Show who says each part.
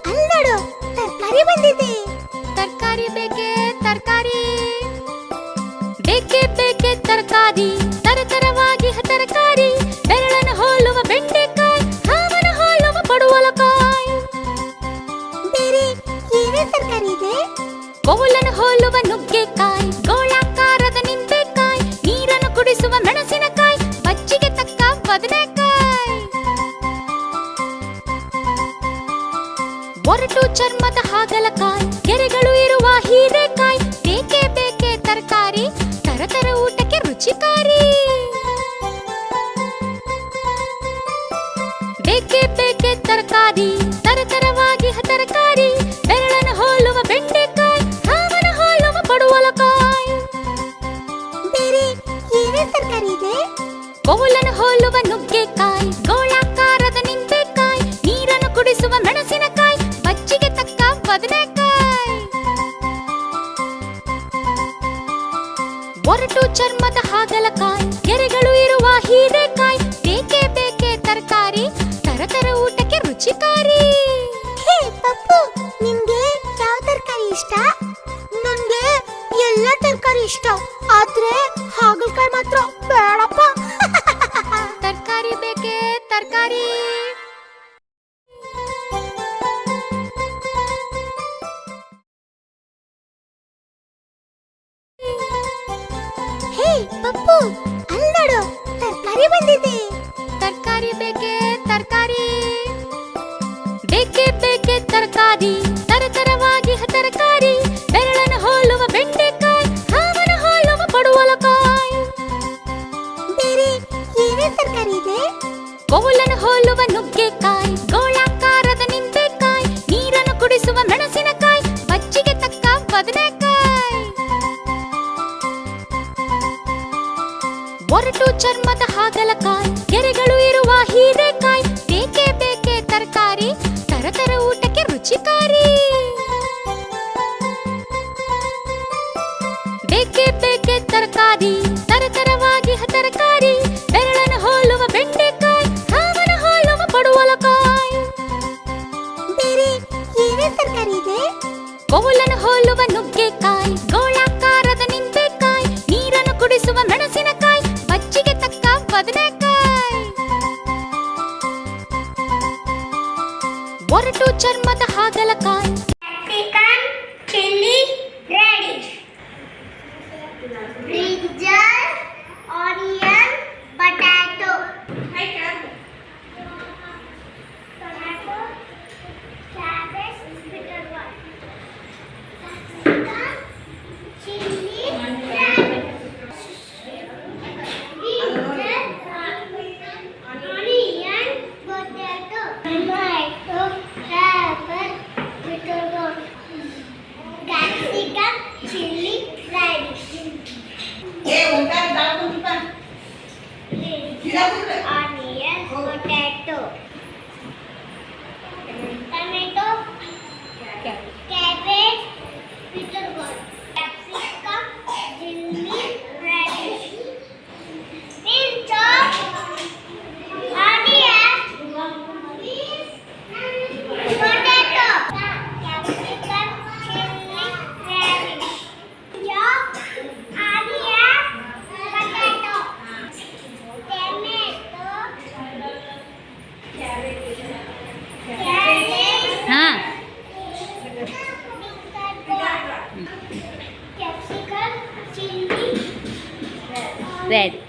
Speaker 1: ಅಲ್ಲಿ ನೋಡು, ತರಕಾರಿ ಬಂದಿದೆ.
Speaker 2: ತರಕಾರಿ ಬೇಕೆ ತರಕಾರಿ, ಬೇಕೆ ಬೇಕೆ ತರಕಾರಿ, ತರತರವಾಗಿ ತರಕಾರಿ, ಬೆರಳನ್ನು ಹೋಲುವ ಬೆಂಡೆಕಾಯಿ, ಹಾವನ ಹೋಲುವ ಪಡುವಲಕಾಯಿ.
Speaker 1: ಬೇರೆ ಏನೇನ್ ತರಕಾರಿ ಇದೆ?
Speaker 2: ಕೋಲನ್ನು ಹೋಲುವ ನುಗ್ಗೆಕಾಯಿ, ಗೋಳಾಕಾರದ ನಿಂಬೆಕಾಯಿ, ನೀರನ್ನು ಕುಡಿಸುವ ಮೆಣಸಿನಕಾಯಿ, ಬಜ್ಜಿಗೆ ತಕ್ಕ ಬದನೆಕಾಯಿ. ಒರಟು ಚರ್ಮದ ಹಾಗಲಕಾಯಿ, ಗೆರೆಗಳು ಇರುವ ಹೀರೆಕಾಯಿ, ಬೇಕೆ ಬೇಕೆ ತರಕಾರಿ, ತರತರ ಊಟಕ್ಕೆ ರುಚಿಕಾರಿ. ಬೇಕೆ ಬೇಕೆ ತರಕಾರಿ, ತರತರವಾಗಿ ತರಕಾರಿ, ಬೆರಳನ್ನು ಹೋಲುವ ಬೆಂಡೆಕಾಯಿ, ಹಾವನ ಹೋಲುವ ಪಡುವಲಕಾಯಿ.
Speaker 1: ಬೇರೆ ಏನೇನ್ ತರಕಾರಿ ಇದೆ?
Speaker 2: ಕೋಲನ್ನು ಹೋಲುವ ನುಗ್ಗೆಕಾಯಿ, ಗೋಳಾಕಾರದ ನಿಂಬೆಕಾಯಿ, ನೀರನ್ನು ಕುಡಿಸುವ ಮೆಣಸಿನಕಾಯಿ, ಬಜ್ಜಿಗೆ ತಕ್ಕ ಬದನೆಕಾಯಿ. ಒರಟು ಚರ್ಮದ ಹಾಗಲಕಾಯಿ, ಗೆರೆಗಳು ಇರುವ ಹೀರೆಕಾಯಿ, ಬೇಕೆ ಬೇಕೆ ತರಕಾರಿ, ತರತರ ಊಟಕ್ಕೆ ರುಚಿಕಾರಿ.
Speaker 1: ಹೇ ಪಪ್ಪು, ನಿಮ್ಗೆ ಯಾವ ತರಕಾರಿ ಇಷ್ಟ? ನನ್ಗೆ ಎಲ್ಲ ತರಕಾರಿ ಇಷ್ಟ, ಆದ್ರೆ ಹಾಗಲಕಾಯಿ ಮಾತ್ರ ಬೇಡಪ್ಪ.
Speaker 2: ತರಕಾರಿ ಬೇಕೆ ತರಕಾರಿ.
Speaker 1: ಹೇ ಪಪ್ಪು, ಅಲ್ಲಿ ನೋಡು, ತರಕಾರಿ ಬಂದಿದೆ.
Speaker 2: ತರಕಾರಿ ಬೇಕೆ ತರಕಾರಿ, ಬೇಕೆ ಬೇಕೆ ತರಕಾರಿ, ತರತರವಾಗಿ ತರಕಾರಿ, ಬೆರಳನ್ನು ಹೋಲುವ ಬೆಂಡೆಕಾಯಿ, ಹಾವನ ಹೋಲುವ ಪಡುವಲಕಾಯಿ.
Speaker 1: ಬೇರೆ ಏನೇನ್ ತರಕಾರಿ ಇದೆ?
Speaker 2: ಕೋಲನ್ನು ಹೋಲುವ ನುಗ್ಗೆಕಾಯಿ, ಗೋಳಾಕಾರದ ನಿಂಬೆಕಾಯಿ, ನೀರನ್ನು ಕುಡಿಸುವ ಮೆಣಸಿನಕಾಯಿ, ಬಜ್ಜಿಗೆ ತಕ್ಕ ಬದನೆಕಾಯಿ. ಒರಟು ಚರ್ಮದ ಹಾಗಲಕಾಯಿ, ಗೆರೆಗಳು ಇರುವ ಹೀರೆಕಾಯಿ, ಬೇಕೆ ಬೇಕೆ ತರಕಾರಿ, ತರತರ ಊಟಕ್ಕೆ ರುಚಿಕಾರಿ. ಬೇಕೆ ಬೇಕೆ ತರಕಾರಿ, ತರತರವಾಗಿ ತರಕಾರಿ, ಬೆರಳನ್ನು ಹೋಲುವ ಬೆಂಡೆಕಾಯಿ, ಹಾವನ ಹೋಲುವ ಪಡುವಲಕಾಯಿ.
Speaker 1: ಬೇರೆ ಏನೇನ್ ತರಕಾರಿ ಇದೆ?
Speaker 2: ಕೋಲನ್ನು ಹೋಲುವ ನುಗ್ಗೆಕಾಯಿ, ಗೋಳಾಕಾರದ ನಿಂಬೆಕಾಯಿ, ನೀರನ್ನು ಕುಡಿಸುವ ಮೆಣಸಿನಕಾಯಿ, ಬಜ್ಜಿಗೆ ತಕ್ಕ ಬದನೆಕಾಯಿ. ಒರಟು ಚರ್ಮದ ಹಾಗಲಕಾಯಿ,
Speaker 1: Capsicum, chili, radish, brinjal, onion, potato. Tomato, cabbage, bitter gourd. Capsicum, chili, radish, brinjal, onion, potato, tomato, cabbage, bitter gourd. Capsicum, chili, radish. Onion, potato, tomato, cabbage, bitter gourd. Capsicum, chili, radish. Brinjal, onion, potato. Capsicum, chili, radish. Brinjal, onion, potato. Tomato, cabbage,
Speaker 2: ಹಾ
Speaker 1: bitter gourd. Capsicum, chili,
Speaker 2: ready.